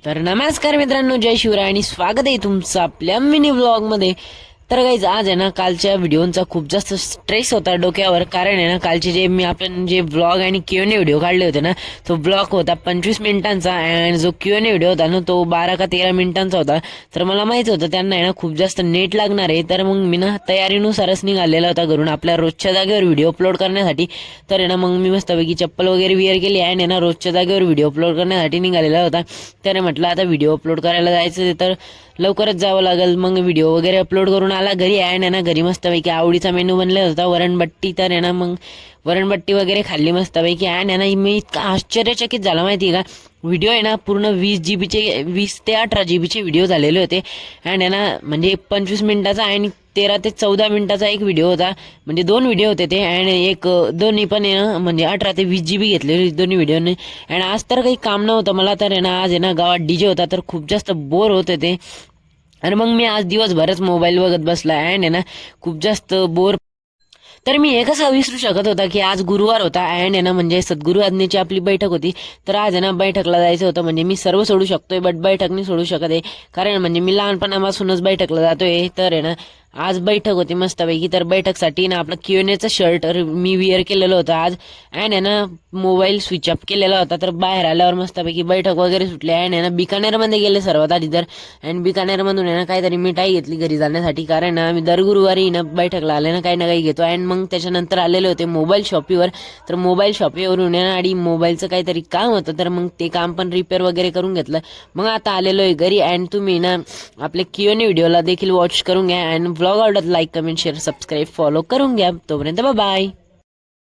तर नमस्कार मित्रांनो, जय शिवराय आणि स्वागत आहे तुमचं आपल्या मिनी व्लॉगमध्ये। तर गाईज आज आहे ना, कालच्या व्हिडिओचा खूप जास्त स्ट्रेस होता डोक्यावर, कारण आहे ना कालचे आपण जे व्लॉग आणि Q&A व्हिडिओ काढले होते ना, तो व्लॉग होता 25 मिनिटांचा आणि जो Q&A व्हिडिओ होता ना तो 12 का 13 मिनिटांचा होता। तर मला माहित होतं त्यांना आहे ना खूप जास्त नेट लागणार आहे, तर मग मी ना तयारीनुसारच निघालेला होता घरून आपल्या रोजच्या जागेवर व्हिडिओ अपलोड करण्यासाठी। तर आहे ना मग मी मस्तपैकी चप्पल वगैरे वेअर केली आणि आहे ना रोजच्या जागेवर व्हिडिओ अपलोड करण्यासाठी निघालेला होता। तर म्हटलं आता व्हिडिओ अपलोड करायला जायचं तर लवकरच जावं लागेल। मग व्हिडिओ वगैरे अपलोड करून आला घरी आहे ना, घरी मस्तपैकी आवडीचा मेनू बनला होता वरणबट्टी। तर आहे ना मग वरणबट्टी वगैरे खाल्ली मस्तपैकी आहे ना, मी इतका आश्चर्यचकित झाला माहिती आहे का। व्हिडिओ आहे ना पूर्ण 20 GB 20 ते 18 GB व्हिडिओ झालेले होते आणि आहे ना म्हणजे 25 मिनिटाचा आणि 13 ते 14 मिनिटाचा एक व्हिडिओ होता, म्हणजे दोन व्हिडिओ होते ते। आणि एक दोन्ही पण आहे ना म्हणजे 18 ते 20 GB घेतलेले दोन्ही व्हिडिओने। आणि आज तर काही काम नव्हतं मला, तर आहे ना आज आहे ना गावात DJ होता, तर खूप जास्त बोर होत होते। आणि मग मी आज दिवसभरच मोबाईल बघत बसला आहे ना, खूप जास्त बोर। तर मी हे कसं विसरू शकत होता की आज गुरुवार होता आणि आहे ना म्हणजे सद्गुरू आज्ञेची आपली बैठक होती। तर आज आहे ना बैठकला जायचं होतं, म्हणजे मी सर्व सोडू शकतोय बट बैठक नाही सोडू शकत आहे, कारण म्हणजे मी लहानपणापासूनच बैठकला जातोय। तर आहे ना आज बैठक होती मस्तपैकी, तर बैठकसाठी ना आपलं Q&Aचं शर्ट मी विअर केलेलं होतं आज आणि आहे ना मोबाईल स्विच ऑफ केलेला होता। तर बाहेर आल्यावर मस्तपैकी बैठक वगैरे सुटली आणि आहे ना बिकानेरमध्ये गेले सर्वात आधी तर, आणि बिकानेरमधून आहे ना काहीतरी मिठाई घेतली घरी जाण्यासाठी, कारण ना आम्ही दर गुरुवारी ना बैठकला आले ना काही ना काही घेतो। आणि मग त्याच्यानंतर आलेले होते मोबाईल शॉपीवर, तर मोबाईल शॉपीवरून आणि मोबाईलचं काहीतरी काम होतं, तर मग ते काम पण रिपेअर वगैरे करून घेतलं। मग आता आलेलो आहे घरी आणि तुम्ही ना आपले Q&A व्हिडिओला देखील वॉच करून घ्या आणि व्लॉग आवडत like comment share subscribe follow करून घ्या। तोपर्यंत बाय बाय।